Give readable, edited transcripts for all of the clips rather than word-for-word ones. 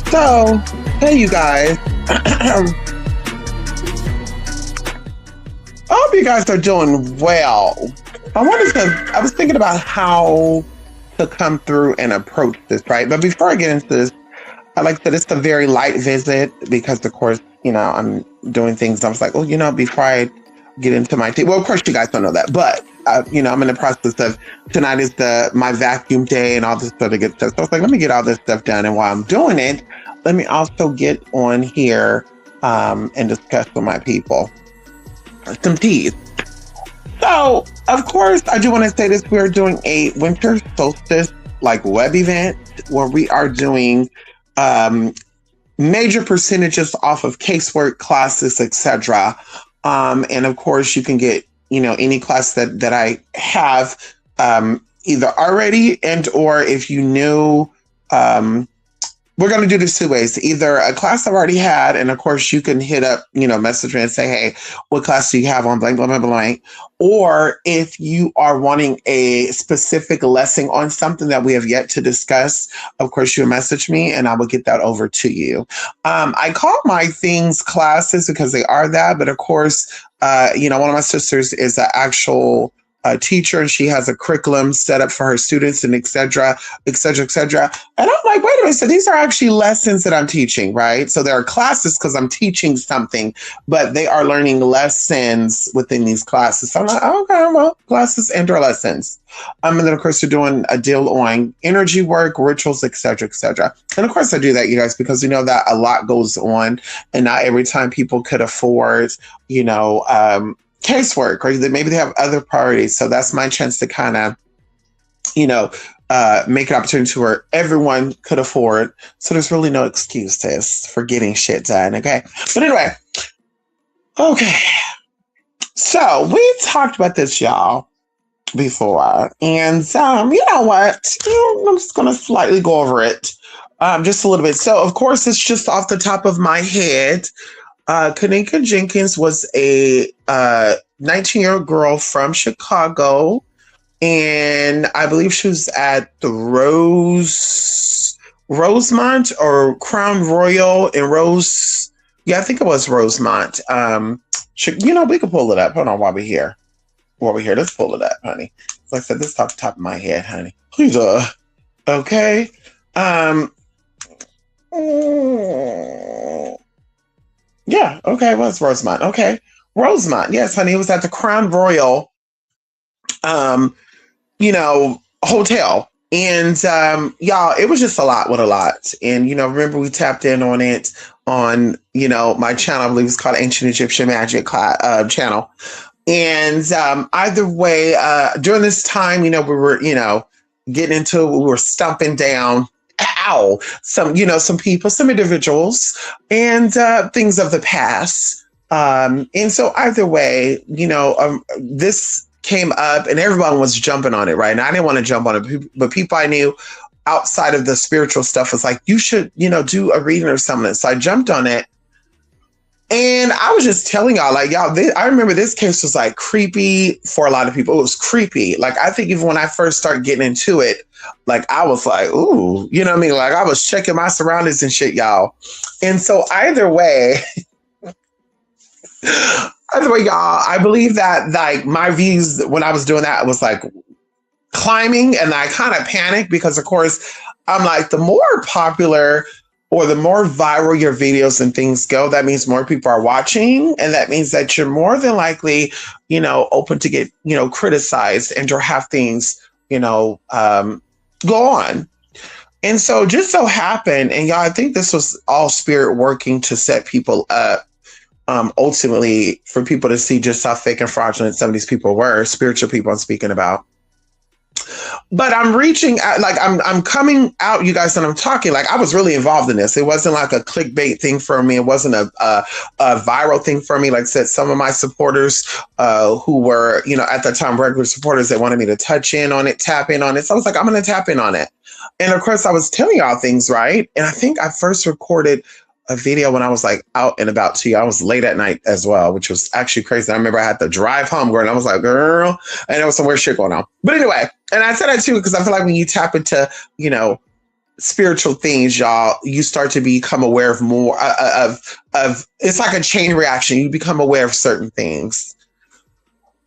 So, hey, you guys. I hope you guys are doing well. I was thinking about how to come through and approach this, right? But before I get into this, I like that it's a very light visit because, of course, I'm doing things. I was like, well, before I get into my tea, well, of course, you guys don't know that, but I'm in the process of tonight is my vacuum day and all this sort of good stuff. So I was like, let me get all this stuff done, and while I'm doing it, let me also get on here and discuss with my people some teas. So, of course, I do want to say this: we're doing a winter solstice web event where we are doing major percentages off of casework, classes, etc. And of course, you can get any class that I have either already and or if you knew. We're going to do this two ways. Either a class I've already had, and of course you can hit up, message me and say, hey, what class do you have on blank, blank, blank, blank? Or if you are wanting a specific lesson on something that we have yet to discuss, of course, you'll message me and I will get that over to you. I call my things classes because they are that, but of course, one of my sisters is an actual teacher, and she has a curriculum set up for her students and et cetera, et cetera, et cetera. And I'm like, wait a minute, so these are actually lessons that I'm teaching, right? So there are classes because I'm teaching something, but they are learning lessons within these classes. So I'm like, okay, well, classes and or lessons. And then of course we're doing a deal on energy work, rituals, et cetera, et cetera. And of course I do that, you guys, because we know that a lot goes on and not every time people could afford, casework, or maybe they have other priorities. So that's my chance to kind of, make an opportunity to where everyone could afford. So there's really no excuses for getting shit done. Okay. But anyway, okay. So we talked about this, y'all, before. And you know what? I'm just going to slightly go over it just a little bit. So, of course, it's just off the top of my head. Kenneka Jenkins was a 19-year-old girl from Chicago, and I believe she was at the Rosemont or Crown Royal in Rose. Yeah, I think it was Rosemont. We could pull it up. Hold on, while we're here, let's pull it up, honey. Like I said, this is off the top of my head, honey. Please, okay. Yeah, okay, well, it's Rosemont. Okay, Rosemont. Yes, honey, it was at the Crown Royal, hotel. And y'all, it was just a lot with a lot. And, remember we tapped in on it on, my channel, I believe it's called Ancient Egyptian Magic channel. And either way, during this time, we were, getting into it, we were stumping down some people, some individuals, and things of the past. And so either way, this came up and everyone was jumping on it, right? And I didn't want to jump on it, but people I knew outside of the spiritual stuff was like, you should, do a reading or something. So I jumped on it. And I was just telling y'all, I remember this case was creepy for a lot of people. It was creepy. I think even when I first started getting into it, I was like, ooh, you know what I mean? I was checking my surroundings and shit, y'all. And so either way, y'all, I believe that my views when I was doing that was climbing, and I kind of panicked because, of course, I'm the more popular or the more viral your videos and things go, that means more people are watching. And that means that you're more than likely, open to get, criticized and or have things, go on. And so just so happened, and y'all, I think this was all spirit working to set people up, ultimately for people to see just how fake and fraudulent some of these people were, spiritual people I'm speaking about. But I'm reaching out, I'm coming out, you guys, and I'm talking, I was really involved in this. It wasn't a clickbait thing for me. It wasn't a viral thing for me. Like I said, some of my supporters who were, at the time, regular supporters, they wanted me to touch in on it, tap in on it. So I was like, I'm going to tap in on it. And of course, I was telling y'all things, right? And I think I first recorded a video when I was out and about too. I was late at night as well, which was actually crazy. I remember I had to drive home, girl, and I was like, girl, and there was some weird shit going on. But anyway, and I said that too, because I feel like when you tap into, spiritual things, y'all, you start to become aware of more of it's like a chain reaction. You become aware of certain things.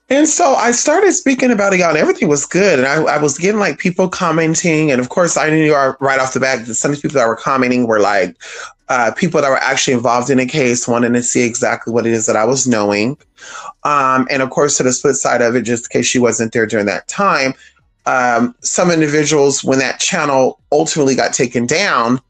And so I started speaking about it, y'all, and everything was good. And I was getting like people commenting. And of course, I knew right off the bat that some of the people that were commenting were like people that were actually involved in the case, wanting to see exactly what it is that I was knowing. And of course, to the split side of it, just in case she wasn't there during that time, some individuals, when that channel ultimately got taken down,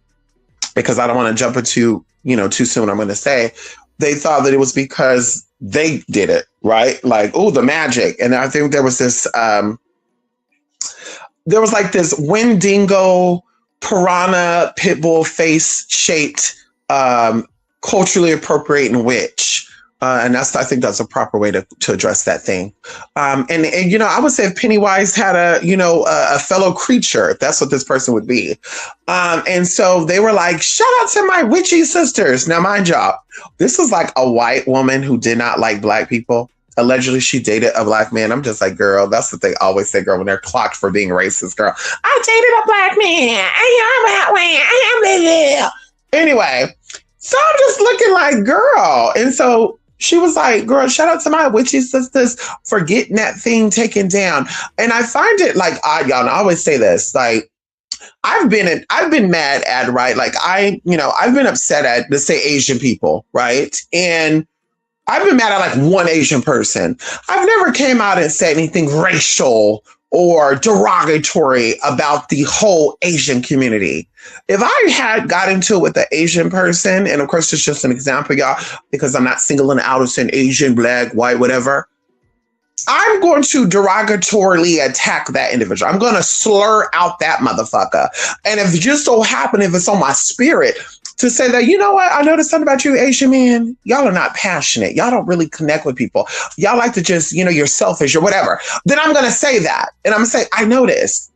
because I don't want to jump into, too soon, I'm going to say, they thought that it was because they did it, right? Like, oh, the magic. And I think there was this, there was like this Wendigo piranha pitbull face shaped, culturally appropriating witch. And I think that's a proper way to address that thing. And I would say if Pennywise had a fellow creature, that's what this person would be. And so they were like, shout out to my witchy sisters. Now, mind y'all, this was like a white woman who did not like Black people. Allegedly, she dated a Black man. I'm just like, girl, that's what they always say, girl, when they're clocked for being racist, girl. I dated a Black man. I am that way. Anyway, so I'm just looking like, girl. And so she was like, girl, shout out to my witchy sisters for getting that thing taken down. And I find it like odd, y'all. And I always say this, like, I've been mad at, right? Like I've been upset at, let's say, Asian people, right? And I've been mad at like one Asian person. I've never came out and said anything racial or derogatory about the whole Asian community. If I had got into it with the Asian person, and of course it's just an example, y'all, because I'm not singling out as an Asian, Black, white, whatever, I'm going to derogatorily attack that individual. I'm going to slur out that motherfucker. And if it just so happen, if it's on my spirit to say that, you know what, I noticed something about you, Asian man, y'all are not passionate. Y'all don't really connect with people. Y'all like to just, you're selfish or whatever. Then I'm going to say that. And I'm going to say, I noticed.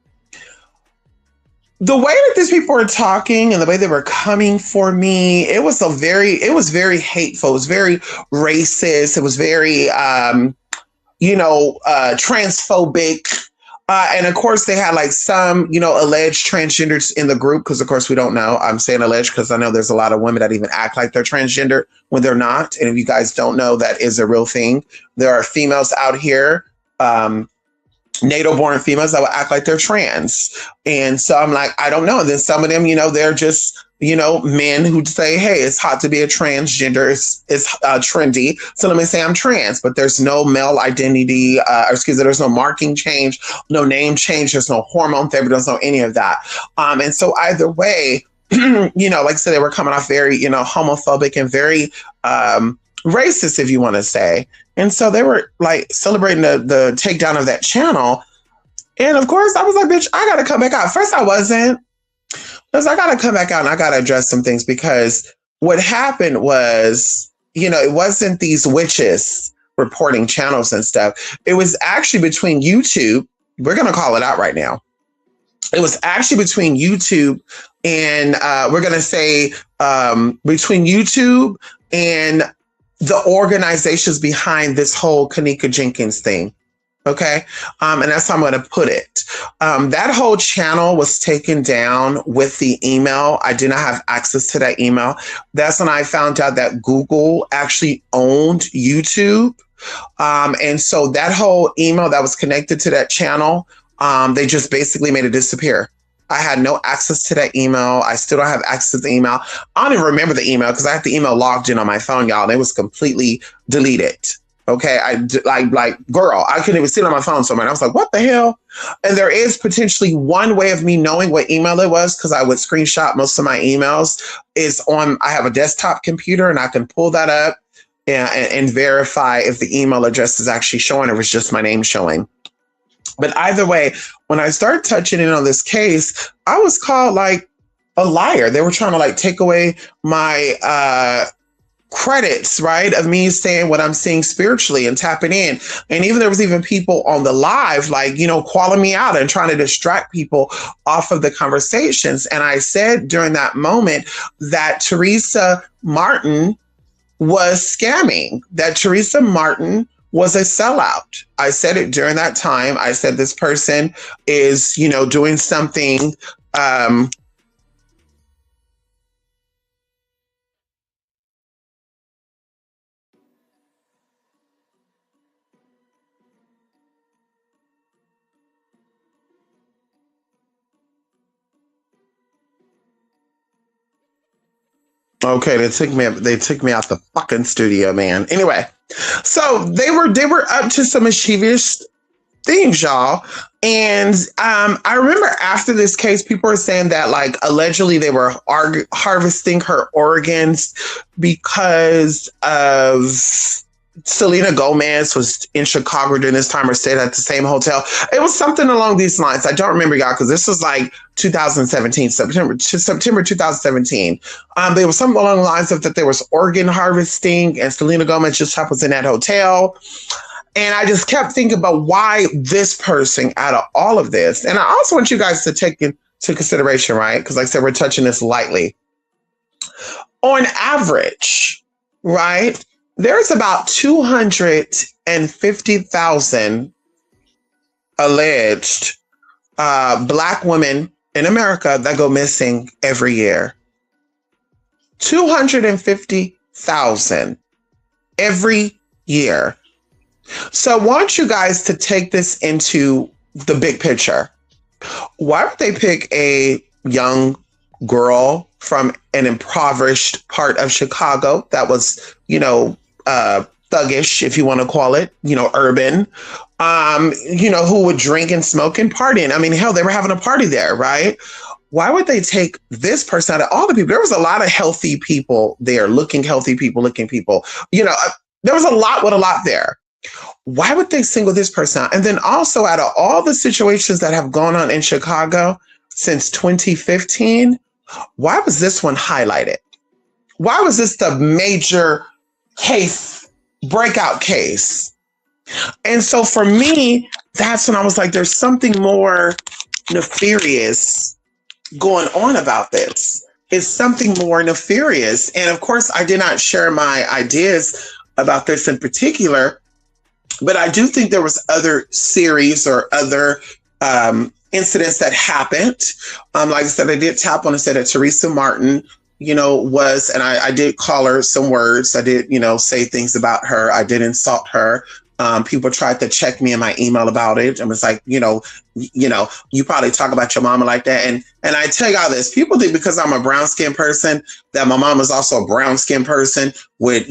The way that these people were talking and the way they were coming for me, it was very hateful. It was very racist. It was very, transphobic. And of course they had like some, alleged transgenders in the group. Cause of course we don't know. I'm saying alleged because I know there's a lot of women that even act like they're transgender when they're not. And if you guys don't know, that is a real thing. There are females out here, NATO-born females that will act like they're trans. And so I'm like, I don't know. And then some of them, they're just, men who say, hey, it's hot to be a transgender. It's trendy. So let me say I'm trans, but there's no male identity, there's no marking change, no name change. There's no hormone therapy. There's no any of that. And so either way, like I said, they were coming off very, homophobic and very racist, if you want to say. And so they were like celebrating the takedown of that channel. And of course I was like, bitch, I got to come back out. First I wasn't. Because I got to come back out and I got to address some things, because what happened was, it wasn't these witches reporting channels and stuff. It was actually between YouTube. We're going to call it out right now. It was actually between YouTube and we're going to say between YouTube and the organizations behind this whole Kenneka Jenkins thing. Okay. And that's how I'm going to put it. That whole channel was taken down with the email. I did not have access to that email. That's when I found out that Google actually owned YouTube. And so that whole email that was connected to that channel, they just basically made it disappear. I had no access to that email. I still don't have access to the email. I don't even remember the email because I had the email logged in on my phone, y'all, and it was completely deleted. Okay, I like, girl, I couldn't even see it on my phone somewhere. I was like, what the hell? And there is potentially one way of me knowing what email it was, because I would screenshot most of my emails. I have a desktop computer and I can pull that up and verify if the email address is actually showing or if it's just my name showing. But either way, when I started touching in on this case, I was called like a liar. They were trying to like take away my credits, right, of me saying what I'm seeing spiritually and tapping in. And even there was even people on the live, like, calling me out and trying to distract people off of the conversations. And I said during that moment that Teresa Martin was scamming, that Teresa Martin was a sellout. I said it during that time. I said this person is, doing something Okay, they took me out the fucking studio, man. Anyway, so they were up to some mischievous things, y'all. And I remember after this case, people were saying that like allegedly they were harvesting her organs because of Selena Gomez was in Chicago during this time or stayed at the same hotel. It was something along these lines. I don't remember, y'all, because this was like 2017, September 2017. There was something along the lines of that there was organ harvesting and Selena Gomez just was in that hotel. And I just kept thinking about why this person out of all of this. And I also want you guys to take into consideration, right? Because like I said, we're touching this lightly. On average, right? There's about 250,000 alleged Black women in America that go missing every year. 250,000 every year. So I want you guys to take this into the big picture. Why would they pick a young girl from an impoverished part of Chicago that was, thuggish, if you want to call it, urban, who would drink and smoke and party? I mean, hell, they were having a party there, right? Why would they take this person out of all the people? There was a lot of healthy people there, looking people. There was a lot there. Why would they single this person out? And then also out of all the situations that have gone on in Chicago since 2015, why was this one highlighted? Why was this the major case, breakout case? And so for me, that's when I was like, there's something more nefarious going on about this. It's something more nefarious. And of course, I did not share my ideas about this in particular, but I do think there was other series or other incidents that happened. Like I said, I did tap on and said that Teresa Martin, was, and I did call her some words. I did, say things about her. I did insult her. People tried to check me in my email about it. And was like, you probably talk about your mama like that. And I tell y'all this, people think because I'm a brown skinned person that my mom is also a brown skinned person with,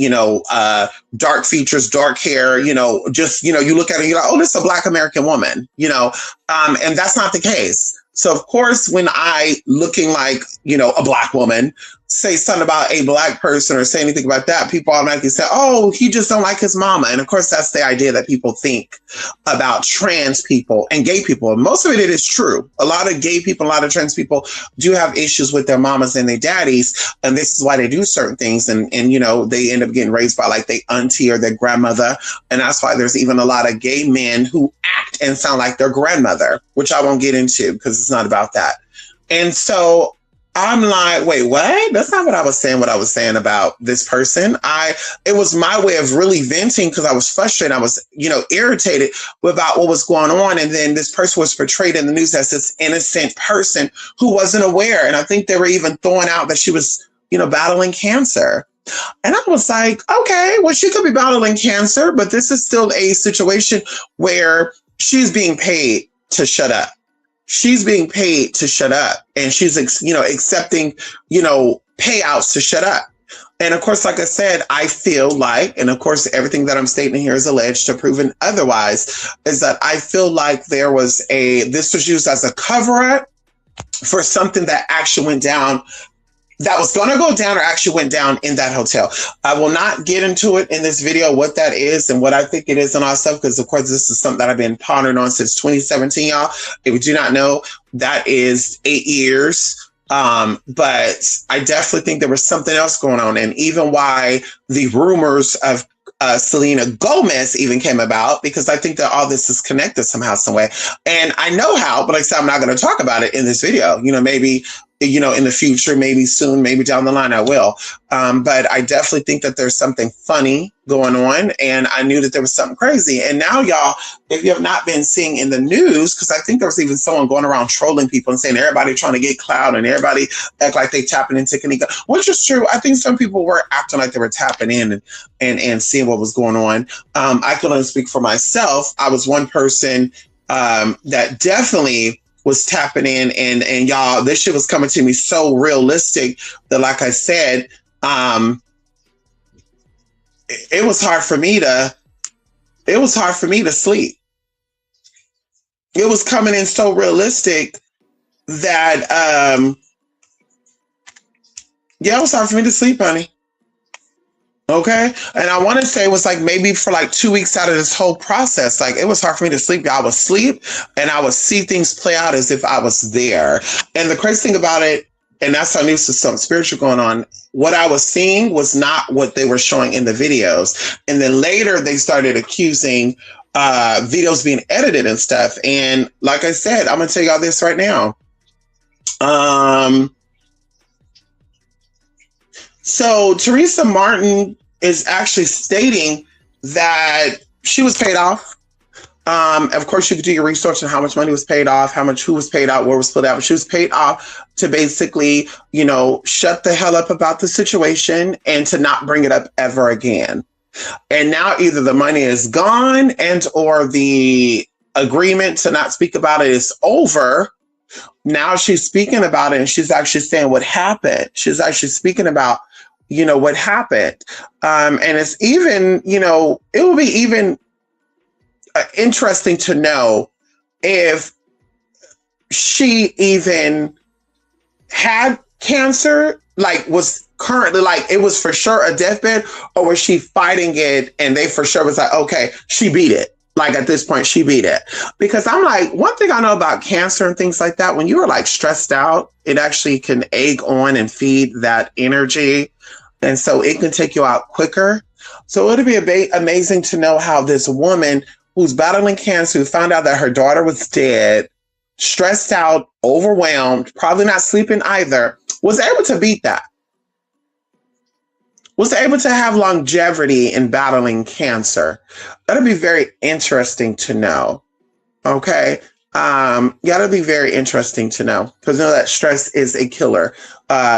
dark features, dark hair, you look at her and you're like, oh, this is a Black American woman, and that's not the case. So of course, when I looking like, a Black woman, say something about a Black person or say anything about that, people automatically say, oh, he just don't like his mama. And of course, that's the idea that people think about trans people and gay people. And most of it is true. A lot of gay people, a lot of trans people do have issues with their mamas and their daddies. And this is why they do certain things. And they end up getting raised by like their auntie or their grandmother. And that's why there's even a lot of gay men who act and sound like their grandmother, which I won't get into because it's not about that. And so I'm like, wait, what? That's not what I was saying about this person. It was my way of really venting because I was frustrated. I was, irritated about what was going on. And then this person was portrayed in the news as this innocent person who wasn't aware. And I think they were even throwing out that she was, battling cancer. And I was like, okay, well, she could be battling cancer, but this is still a situation where she's being paid to shut up. She's being paid to shut up, and she's, accepting, payouts to shut up. And of course, like I said, I feel like, and of course, everything that I'm stating here is alleged or proven otherwise, is that I feel like this was used as a cover-up for something that actually went down, that was going to go down or actually went down in that hotel. I will not get into it in this video, what that is and what I think it is and all stuff, because of course, this is something that I've been pondering on since 2017, y'all. If you do not know, that is 8 years. But I definitely think there was something else going on. And even why the rumors of Selena Gomez even came about, because I think that all this is connected somehow, some way. And I know how, but like I said, I'm not going to talk about it in this video. Maybe in the future, maybe soon, maybe down the line, I will. But I definitely think that there's something funny going on. And I knew that there was something crazy. And now, y'all, if you have not been seeing in the news, because I think there was even someone going around trolling people and saying everybody trying to get clout and everybody act like they tapping into Kenneka, which is true. I think some people were acting like they were tapping in and seeing what was going on. I can only speak for myself. I was one person that definitely was tapping in, and y'all, this shit was coming to me so realistic that, like I said, um, it was hard for me to, it was hard for me to sleep. It was coming in so realistic that, yeah, it was hard for me to sleep, honey. Okay. And I want to say it was like maybe for like 2 weeks out of this whole process, like it was hard for me to sleep. I would sleep and I would see things play out as if I was there. And the crazy thing about it, and that's how I knew something spiritual going on, what I was seeing was not what they were showing in the videos. And then later they started accusing videos being edited and stuff. And like I said, I'm going to tell y'all this right now. So Teresa Martin is actually stating that she was paid off. Of course, you could do your research on how much money was paid off, how much, who was paid out, where was split out. But she was paid off to basically, you know, shut the hell up about the situation and to not bring it up ever again. And now either the money is gone and or the agreement to not speak about it is over. Now she's speaking about it and she's actually saying what happened. She's actually speaking about, you know, what happened. And it's even, you know, it will be even interesting to know if she even had cancer, like was currently, like it was for sure a deathbed, or was she fighting it and they for sure was like, okay, she beat it. Like at this point, she beat it. Because I'm like, one thing I know about cancer and things like that, when you are like stressed out, it actually can egg on and feed that energy. And so it can take you out quicker. So it'll be amazing to know how this woman who's battling cancer, who found out that her daughter was dead, stressed out, overwhelmed, probably not sleeping either, was able to beat that. Was able to have longevity in battling cancer. That'll be very interesting to know. Okay. That'll be very interesting to know, because know that stress is a killer.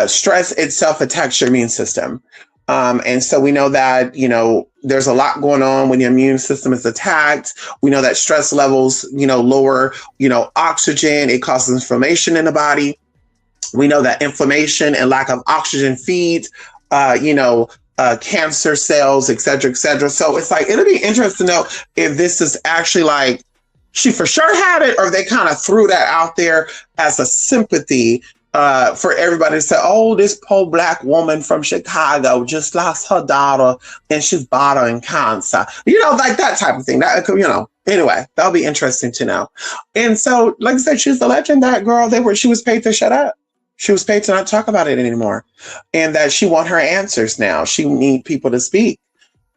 Stress itself attacks your immune system. And so we know that, you know, there's a lot going on when your immune system is attacked. We know that stress levels, you know, lower, you know, oxygen. It causes inflammation in the body. We know that inflammation and lack of oxygen feeds, cancer cells, et cetera, et cetera. So it's like, it'll be interesting to know if this is actually like, she for sure had it, or they kind of threw that out there as a sympathy for everybody to say, oh, this poor Black woman from Chicago just lost her daughter and she's battling cancer. You know, like that type of thing. That, you know, anyway, that'll be interesting to know. And so, like I said, she's the legend. That girl, she was paid to shut up. She was paid to not talk about it anymore. And that she want her answers now. She need people to speak.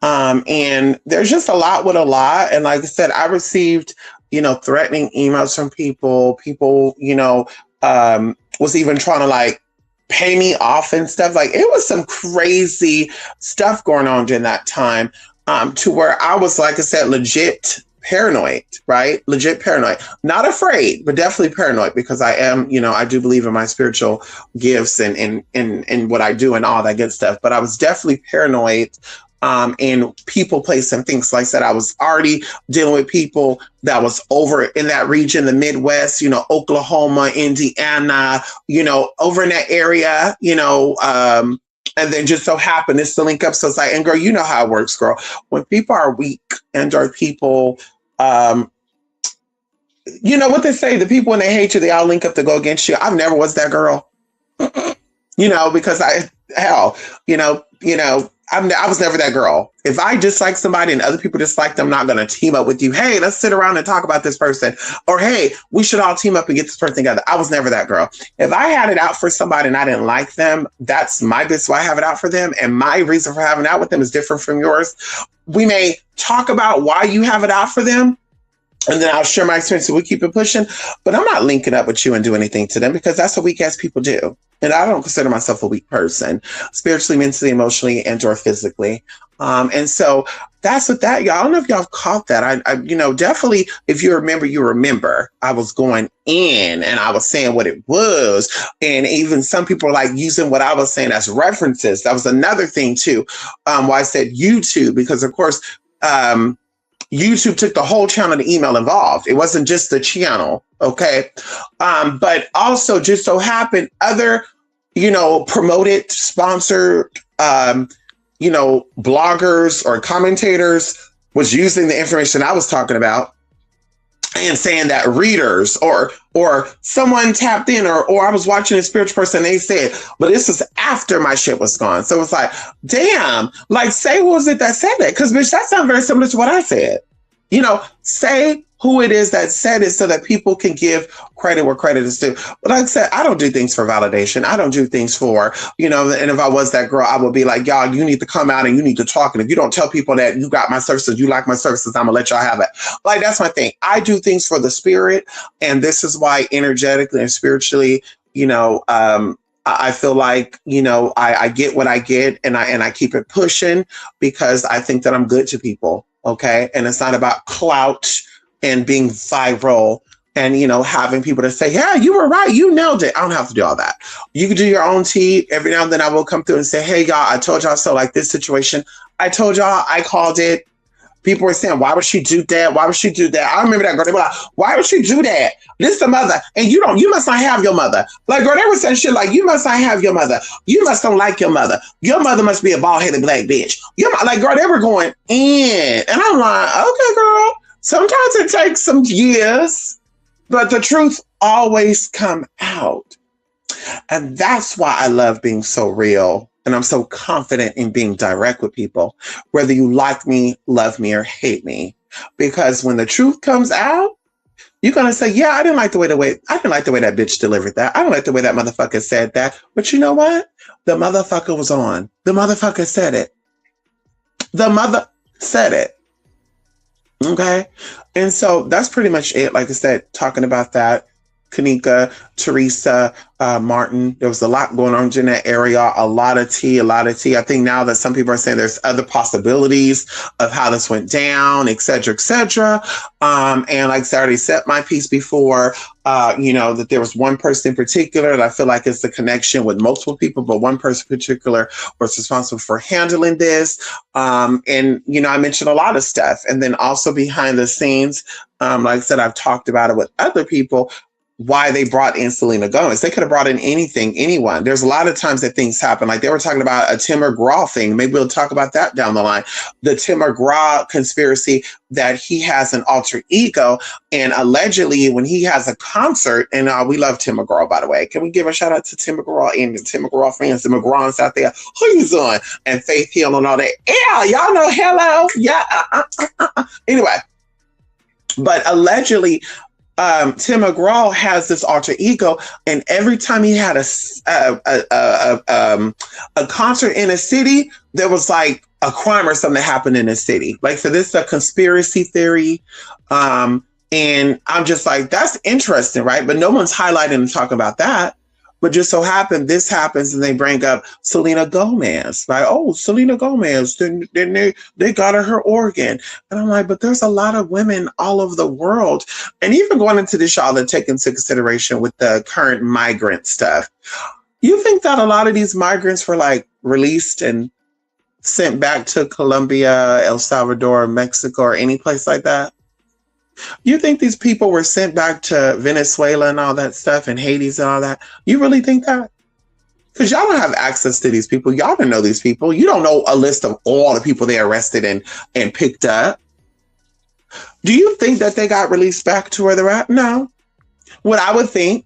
And there's just a lot with a lot. And like I said, I received, you know, threatening emails from people, you know, was even trying to like pay me off and stuff. Like it was some crazy stuff going on during that time, to where I was, like I said, legit paranoid, right? Legit paranoid, not afraid, but definitely paranoid, because I am, you know, I do believe in my spiritual gifts and what I do and all that good stuff. But I was definitely paranoid. And people, place, and things like that. I was already dealing with people that was over in that region, the Midwest, you know, Oklahoma, Indiana, you know, over in that area, you know, and then just so happened this to link up. So it's like, and girl, you know how it works, girl. When people are weak and are people, you know what they say, the people when they hate you, they all link up to go against you. I never was that girl, you know, because I was never that girl. If I dislike somebody and other people dislike them, I'm not going to team up with you. Hey, let's sit around and talk about this person. Or, hey, we should all team up and get this person together. I was never that girl. If I had it out for somebody and I didn't like them, that's my business why I have it out for them. And my reason for having it out with them is different from yours. We may talk about why you have it out for them, and then I'll share my experience and we keep it pushing. But I'm not linking up with you and do anything to them, because that's what weak ass people do. And I don't consider myself a weak person, spiritually, mentally, emotionally, and or physically. And so that's what that, y'all. I don't know if y'all have caught that. I you know, definitely, if you remember, I was going in and I was saying what it was. And even some people are like using what I was saying as references. That was another thing too. Why I said YouTube, because of course, YouTube took the whole channel to email involved. It wasn't just the channel, okay? But also just so happened other, you know, promoted, sponsored bloggers or commentators was using the information I was talking about and saying that readers or someone tapped in or I was watching a spiritual person, they said, but this was after my shit was gone. So it's like, damn, like, say who was it that said that? Because bitch, that sounds very similar to what I said. Say who it is that said it so that people can give credit where credit is due. But like I said, I don't do things for validation. I don't do things for, and if I was that girl, I would be like, y'all, you need to come out and you need to talk. And if you don't tell people that you got my services, you like my services, I'm gonna let y'all have it. Like, that's my thing. I do things for the spirit. And this is why energetically and spiritually, I feel like, I get what I get and I keep it pushing because I think that I'm good to people. Okay. And it's not about clout and being viral and, having people to say, yeah, you were right. You nailed it. I don't have to do all that. You can do your own tea. Every now and then I will come through and say, hey, y'all, I told y'all so, like this situation. I told y'all, I called it. People were saying, why would she do that? Why would she do that? I remember that girl. They were like, why would she do that? This is the mother. And you must not have your mother. Like, girl, they were saying shit like, you must not have your mother. You must don't like your mother. Your mother must be a bald-headed black bitch. Like, girl, they were going in. And I'm like, okay, girl. Sometimes it takes some years, but the truth always come out. And that's why I love being so real. And I'm so confident in being direct with people, whether you like me, love me, or hate me. Because when the truth comes out, you're going to say, yeah, I didn't like the way that bitch delivered that. I don't like the way that motherfucker said that. But you know what? The motherfucker was on. The motherfucker said it. The mother said it. Okay. And so that's pretty much it. Like I said, talking about that, Kenneka, Teresa, Martin, there was a lot going on in that area, a lot of tea. I think now that some people are saying there's other possibilities of how this went down, et cetera, et cetera. And like I already said my piece before, that there was one person in particular that I feel like it's the connection with multiple people, but one person in particular was responsible for handling this. And, I mentioned a lot of stuff. And then also behind the scenes, like I said, I've talked about it with other people, why they brought in Selena Gomez. They could have brought in anyone. There's a lot of times that things happen. Like they were talking about a Tim McGraw thing. Maybe we'll talk about that down the line. The Tim McGraw conspiracy that he has an alter ego. And allegedly when he has a concert, and we love Tim McGraw, by the way. Can we give a shout out to Tim McGraw and the Tim McGraw fans, the McGrawns out there? Who you doing? And Faith Hill and all that. Yeah, y'all know hello. Yeah. Anyway, but allegedly, Tim McGraw has this alter ego, and every time he had a concert in a city, there was like a crime or something that happened in the city. Like, so this is a conspiracy theory. And I'm just like, that's interesting, right? But no one's highlighting and talking about that. But just so happened, this happens, and they bring up Selena Gomez. Like, oh, Selena Gomez, then they got her organ. And I'm like, but there's a lot of women all over the world. And even going into this, y'all, that take into consideration with the current migrant stuff. You think that a lot of these migrants were like released and sent back to Colombia, El Salvador, Mexico, or any place like that? You think these people were sent back to Venezuela and all that stuff, and Hades and all that? You really think that? Because y'all don't have access to these people. Y'all don't know these people. You don't know a list of all the people they arrested and picked up. Do you think that they got released back to where they're at? No. What I would think,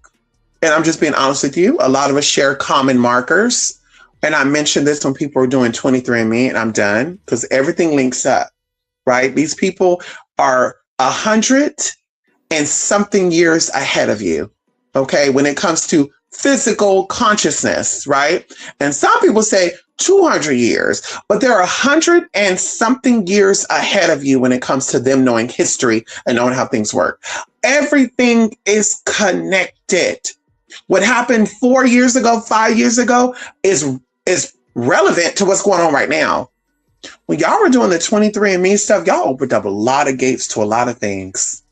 and I'm just being honest with you, a lot of us share common markers. And I mentioned this when people were doing 23andMe, and I'm done, because everything links up, right? These people are 100 and something years ahead of you, okay, when it comes to physical consciousness, right? And some people say 200 years, but they're 100 and something years ahead of you when it comes to them knowing history and knowing how things work. Everything is connected. What happened 4 years ago, 5 years ago is relevant to what's going on right now. When y'all were doing the 23andMe stuff, y'all opened up a lot of gates to a lot of things.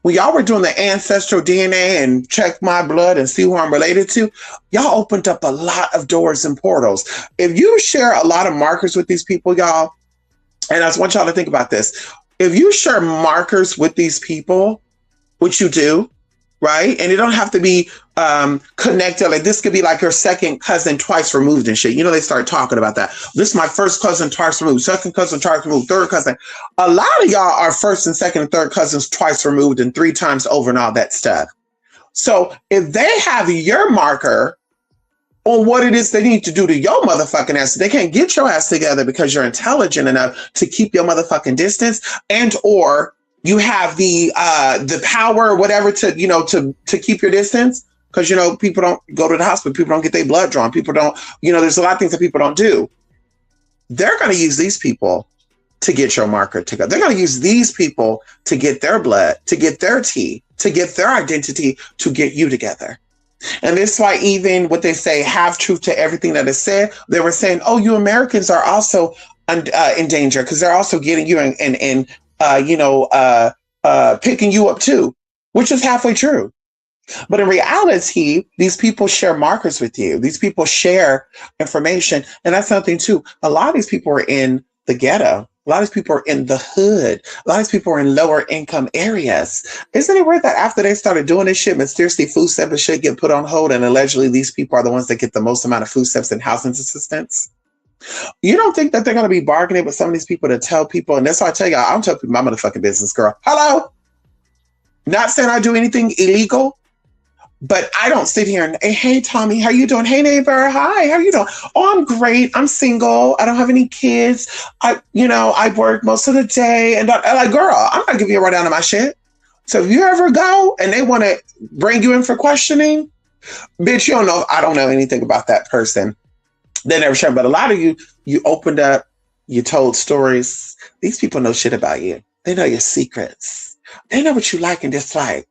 When y'all were doing the ancestral DNA and check my blood and see who I'm related to, y'all opened up a lot of doors and portals. If you share a lot of markers with these people, y'all, and I just want y'all to think about this. If you share markers with these people, which you do, right? And it don't have to be connected. Like this could be like your second cousin twice removed and shit. You know, they start talking about that. This is my first cousin twice removed, second cousin twice removed, third cousin. A lot of y'all are first and second and third cousins twice removed and 3 times over and all that stuff. So if they have your marker on what it is they need to do to your motherfucking ass, they can't get your ass together because you're intelligent enough to keep your motherfucking distance, and or you have the power or whatever to, you know, to keep your distance. Because, you know, people don't go to the hospital. People don't get their blood drawn. People don't, you know, there's a lot of things that people don't do. They're going to use these people to get your marker together. They're going to use these people to get their blood, to get their tea, to get their identity, to get you together. And this is why even what they say, have truth to everything that is said, they were saying, oh, you Americans are also in danger because they're also getting you and picking you up too, which is halfway true. But in reality, these people share markers with you. These people share information. And that's something too. A lot of these people are in the ghetto. A lot of these people are in the hood. A lot of these people are in lower income areas. Isn't it weird that after they started doing this shit, mysteriously food stamps and shit get put on hold, and allegedly these people are the ones that get the most amount of food stamps and housing assistance? You don't think that they're going to be bargaining with some of these people to tell people? And that's why I tell y'all, I'm telling people my motherfucking business, girl. Hello? Not saying I do anything illegal, but I don't sit here and, hey, Tommy, how you doing? Hey, neighbor, hi, how you doing? Oh, I'm great. I'm single. I don't have any kids. I work most of the day. And I'm like, girl, I'm not giving you a rundown of my shit. So if you ever go and they want to bring you in for questioning, bitch, you don't know. I don't know anything about that person. They never shared. But a lot of you opened up, you told stories. These people know shit about you. They know your secrets. They know what you like and dislike.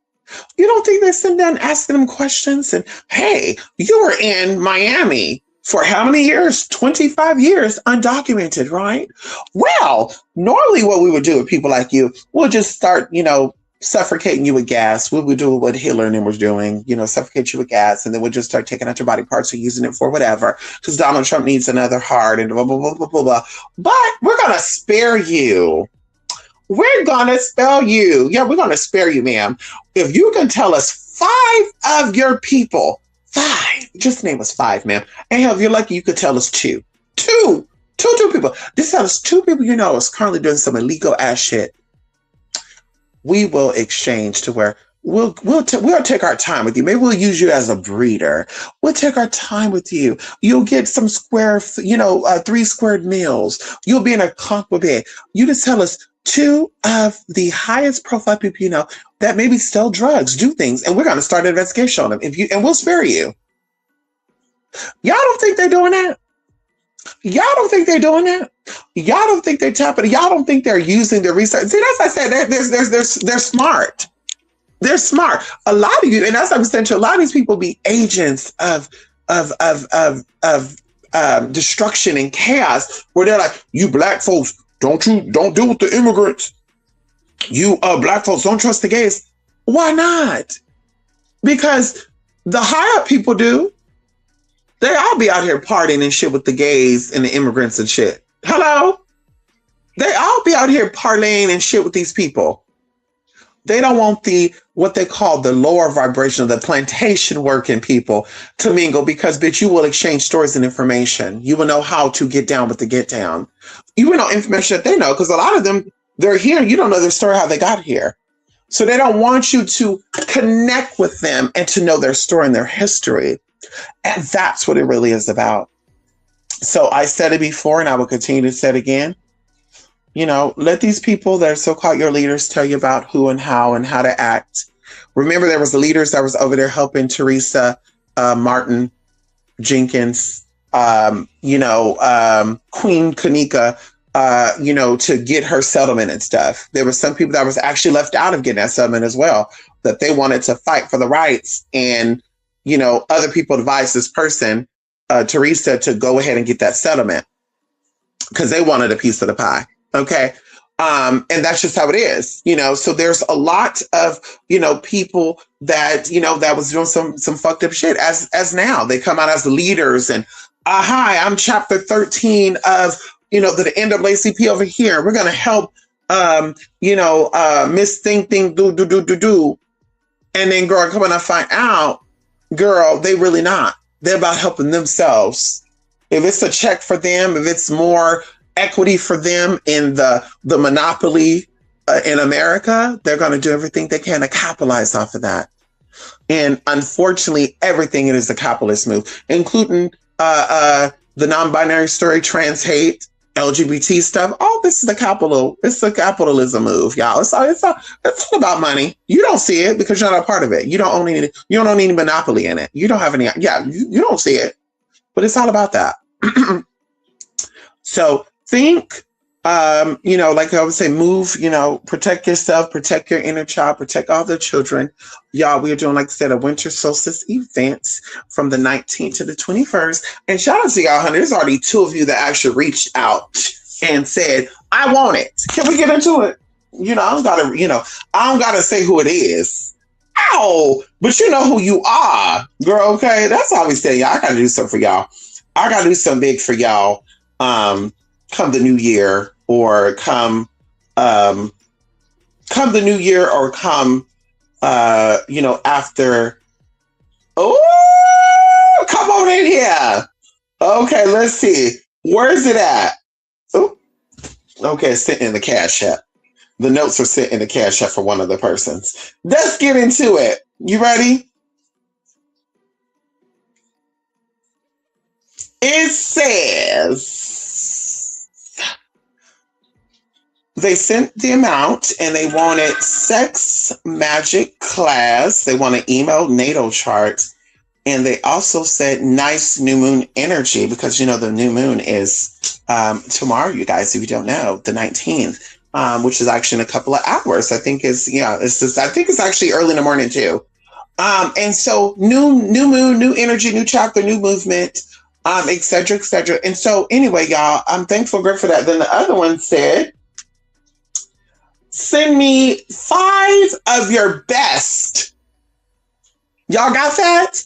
You don't think they sit down asking them questions? And hey, you were in Miami for how many years? 25 years, undocumented, right? Well, normally what we would do with people like you, we'll just start, suffocating you with gas. We would do what Hitler and them was doing, suffocate you with gas, and then we'll just start taking out your body parts or using it for whatever, because Donald Trump needs another heart and blah, blah, blah, blah, blah, blah. But we're going to spare you. We're going to spare you. Yeah, we're going to spare you, ma'am. If you can tell us 5 of your people, 5, just name us 5, ma'am. And hell, if you're lucky, you could tell us 2. Two people. Just tell us 2 people is currently doing some illegal ass shit. We will exchange to where we'll take our time with you. Maybe we'll use you as a breeder. We'll take our time with you. You'll get some 3 squared meals. You'll be in a comfortable bed. You just tell us 2 of the highest profile people that maybe sell drugs, do things, and we're going to start an investigation on them. And we'll spare you. Y'all don't think they're doing that? Y'all don't think they're doing that? Y'all don't think they're tapping? Y'all don't think they're using their research? See, that's what I said. They're smart. They're smart. A lot of you, and that's what I'm saying to a lot of these people, be agents of destruction and chaos, where they're like, you black folks, don't deal with the immigrants. You black folks, don't trust the gays. Why not? Because the higher up people do. They all be out here partying and shit with the gays and the immigrants and shit. Hello? They all be out here parlaying and shit with these people. They don't want what they call the lower vibration of the plantation working people to mingle, because, bitch, you will exchange stories and information. You will know how to get down with the get down. You will know information that they know, because a lot of them, they're here. You don't know their story, how they got here. So they don't want you to connect with them and to know their story and their history. And that's what it really is about. So I said it before, and I will continue to say it again. Let these people that are so-called your leaders tell you about who and how to act. Remember, there was the leaders that was over there helping Teresa Martin Jenkins, Queen Kenneka, to get her settlement and stuff. There were some people that was actually left out of getting that settlement as well, that they wanted to fight for the rights, and other people advised this person, Teresa, to go ahead and get that settlement because they wanted a piece of the pie. Okay. And that's just how it is, so there's a lot of, people that, that was doing some fucked up shit as now they come out as the leaders and, hi, I'm chapter 13 of, the NAACP over here. We're going to help, Miss Thing do. And then, girl, come on, I find out, girl, they really not. They're about helping themselves. If it's a check for them, if it's more equity for them in the monopoly in America, they're going to do everything they can to capitalize off of that. And unfortunately, everything it is a capitalist move, including the non-binary story, trans hate, LGBT stuff. All this is it's a capitalism move, y'all. It's all about money. You don't see it because you're not a part of it. You don't own any monopoly in it. You don't have any, you don't see it, but it's all about that. So think, like I would say, move, protect yourself, protect your inner child, protect all the children. Y'all, we are doing, like I said, a winter solstice event from the 19th to the 21st. And shout out to y'all, honey. There's already 2 of you that actually reached out and said, I want it. Can we get into it? I don't gotta say who it is. Ow! But you know who you are, girl, okay? That's all we say, y'all. I gotta do something for y'all. I gotta do something big for y'all. Come the new year, or come the new year, or come after. Oh, come on in here. Okay, let's see. Where's it at? Oh, okay, it's sitting in the Cash App. The notes are sitting in the Cash App for one of the persons. Let's get into it. You ready? It says they sent the amount and they wanted sex magic class. They want to email natal charts. And they also said nice new moon energy, because, the new moon is tomorrow, you guys, if you don't know, the 19th, which is actually in a couple of hours. I think it's actually early in the morning too. And so new moon, new energy, new chapter, new movement, et cetera, et cetera. And so anyway, y'all, I'm thankful, great for that. Then the other one said, send me 5 of your best. Y'all got that?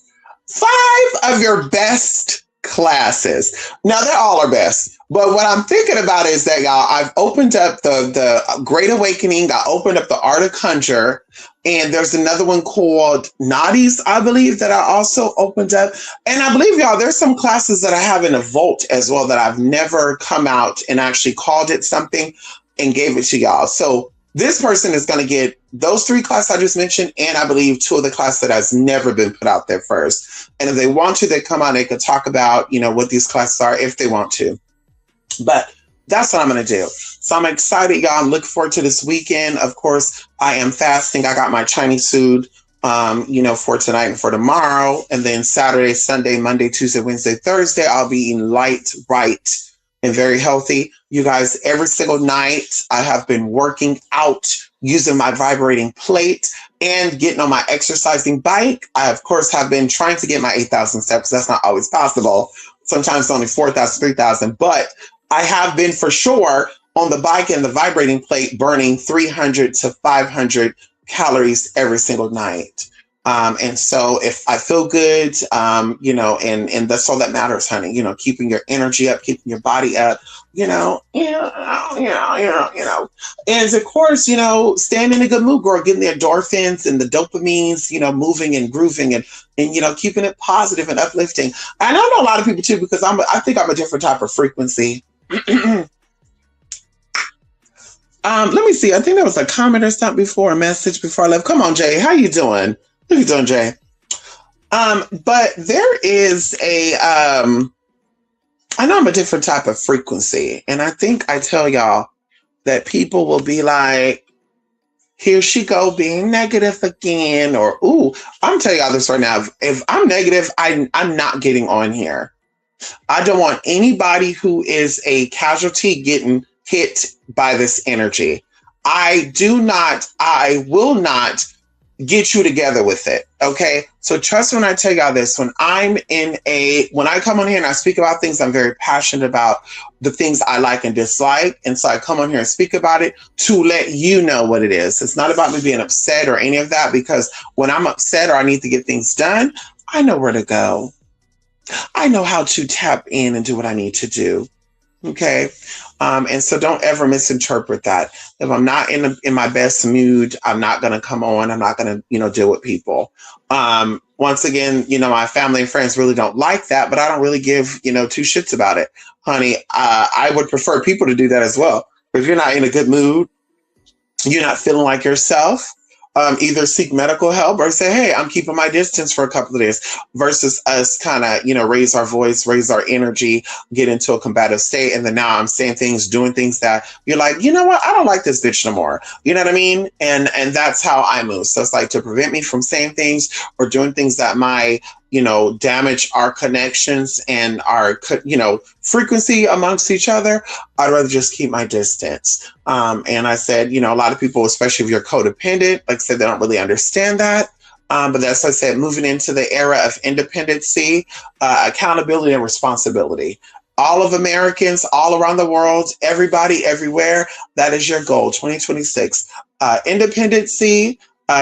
5 of your best classes. Now, they're all our best. But what I'm thinking about is that, y'all, I've opened up the Great Awakening. I opened up the Art of Conjure. And there's another one called Nadis, I believe, that I also opened up. And I believe, y'all, there's some classes that I have in a vault as well that I've never come out and actually called it something and gave it to y'all. So this person is going to get those 3 classes I just mentioned, and I believe 2 of the classes that has never been put out there first. And if they want to, they come out and they can talk about, what these classes are if they want to. But that's what I'm going to do. So I'm excited, y'all. I'm looking forward to this weekend. Of course, I am fasting. I got my Chinese food, for tonight and for tomorrow. And then Saturday, Sunday, Monday, Tuesday, Wednesday, Thursday, I'll be eating light, right, and very healthy. You guys, every single night I have been working out using my vibrating plate and getting on my exercising bike. I, of course, have been trying to get my 8,000 steps. That's not always possible. Sometimes only 4,000, 3,000, but I have been for sure on the bike and the vibrating plate burning 300 to 500 calories every single night. And so if I feel good, and that's all that matters, honey, keeping your energy up, keeping your body up, and of course, staying in a good mood, girl, getting the endorphins and the dopamines, moving and grooving and keeping it positive and uplifting. And I know a lot of people too, because I think I'm a different type of frequency. Let me see. I think there was a comment or something before, a message before I left. Come on, Jay. How you doing? How you doing, Jay? But there is I know I'm a different type of frequency. And I think I tell y'all that people will be like, here she go being negative again. Or, ooh, I'm telling y'all this right now. If I'm negative, I'm not getting on here. I don't want anybody who is a casualty getting hit by this energy. I will not get you together with it. Okay. So trust me when I tell y'all this, when I come on here and I speak about things, I'm very passionate about the things I like and dislike. And so I come on here and speak about it to let you know what it is. It's not about me being upset or any of that, because when I'm upset or I need to get things done, I know where to go. I know how to tap in and do what I need to do. Okay. And so don't ever misinterpret that. If I'm not in my best mood, I'm not going to come on. I'm not going to, deal with people. Once again, my family and friends really don't like that, but I don't really give, two shits about it. Honey, I would prefer people to do that as well. If you're not in a good mood, you're not feeling like yourself, either seek medical help or say, hey, I'm keeping my distance for a couple of days versus us kind of, raise our voice, raise our energy, get into a combative state. And then now I'm saying things, doing things that you're like, you know what? I don't like this bitch no more. You know what I mean? And that's how I move. So it's like to prevent me from saying things or doing things that might, damage our connections and our, frequency amongst each other. I'd rather just keep my distance. And I said, a lot of people, especially if you're codependent, like I said, they don't really understand that. But that's, like I said, moving into the era of independency, accountability, and responsibility. All of Americans, all around the world, everybody, everywhere, that is your goal, 2026. Independency,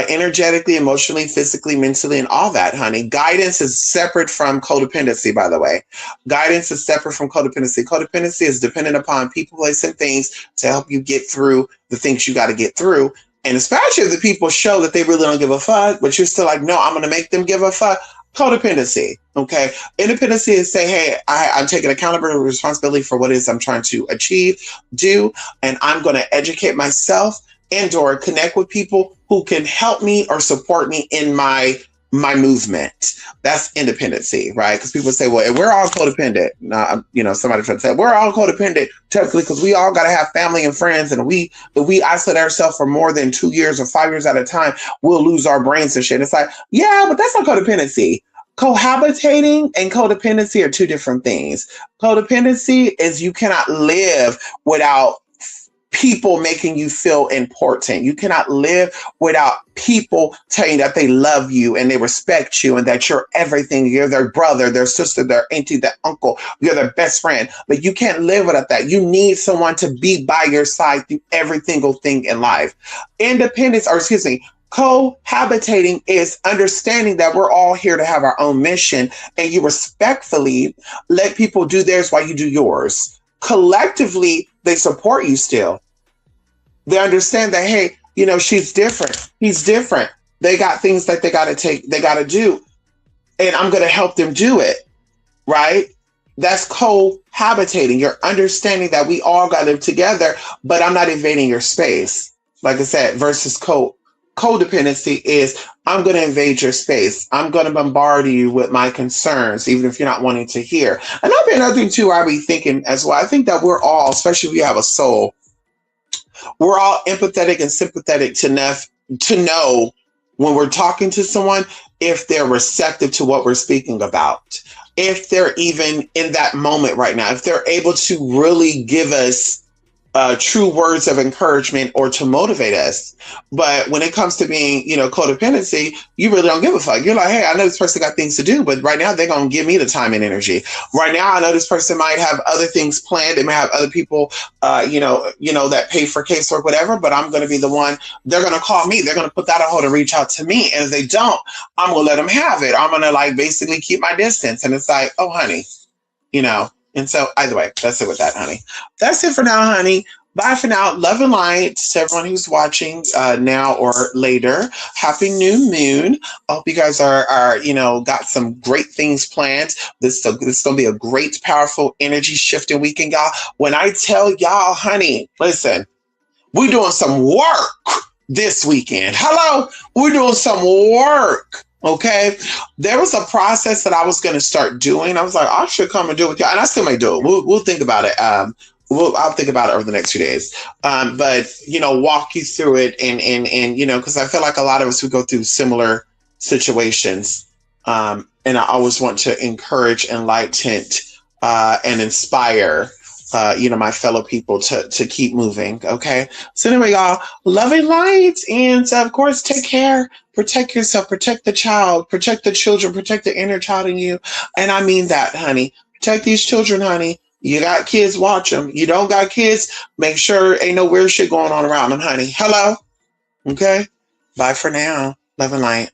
energetically, emotionally, physically, mentally, and all that, honey. Guidance is separate from codependency, by the way. Guidance is separate from codependency. Codependency is dependent upon people, place, and things to help you get through the things you got to get through. And especially if the people show that they really don't give a fuck, but you're still like, no, I'm going to make them give a fuck. Codependency, okay? Independency is say, hey, I'm taking accountability and responsibility for what it is I'm trying to achieve, do, and I'm going to educate myself and or connect with people who can help me or support me in my movement. That's independency, right? Because people say, well, we're all codependent. Somebody tried to say, we're all codependent technically because we all got to have family and friends. And if we isolate ourselves for more than 2 years or 5 years at a time, we'll lose our brains and shit. It's like, yeah, but that's not codependency. Cohabitating and codependency are two different things. Codependency is you cannot live without people making you feel important. You cannot live without people telling you that they love you and they respect you and that you're everything. You're their brother, their sister, their auntie, their uncle. You're their best friend. But you can't live without that. You need someone to be by your side through every single thing in life. Cohabitating is understanding that we're all here to have our own mission and you respectfully let people do theirs while you do yours. Collectively, they support you still. They understand that, hey, she's different. He's different. They got things that they got to do. And I'm going to help them do it. Right? That's cohabitating. You're understanding that we all got to live together, but I'm not invading your space. Like I said, versus codependency is I'm going to invade your space. I'm going to bombard you with my concerns, even if you're not wanting to hear. And that'd be another thing too, I be thinking as well. I think that we're all, especially if you have a soul, we're all empathetic and sympathetic enough to know when we're talking to someone, if they're receptive to what we're speaking about, if they're even in that moment right now, if they're able to really give us true words of encouragement or to motivate us. But when it comes to being, codependency, you really don't give a fuck. You're like, hey, I know this person got things to do, but right now they're going to give me the time and energy. Right now, I know this person might have other things planned. They may have other people, that pay for casework, whatever, but I'm going to be the one. They're going to call me. They're going to put that on hold and reach out to me. And if they don't, I'm going to let them have it. I'm going to basically keep my distance. And it's like, oh, honey, And so either way, that's it with that, honey. That's it for now, honey. Bye for now. Love and light to everyone who's watching now or later. Happy new moon. I hope you guys are got some great things planned. This is going to be a great, powerful energy shifting weekend, y'all. When I tell y'all, honey, listen, we're doing some work this weekend. Hello? We're doing some work. Okay, there was a process that I was going to start doing. I was like, I should come and do it with you, and I still may do it. We'll think about it. I'll think about it over the next few days. But walk you through it, and because I feel like a lot of us who go through similar situations, and I always want to encourage, enlighten, and inspire. My fellow people to keep moving. Okay. So anyway, y'all, love and light. And of course, take care, protect yourself, protect the child, protect the children, protect the inner child in you. And I mean that, honey, protect these children, honey. You got kids, watch them. You don't got kids, make sure ain't no weird shit going on around them, honey. Hello. Okay. Bye for now. Love and light.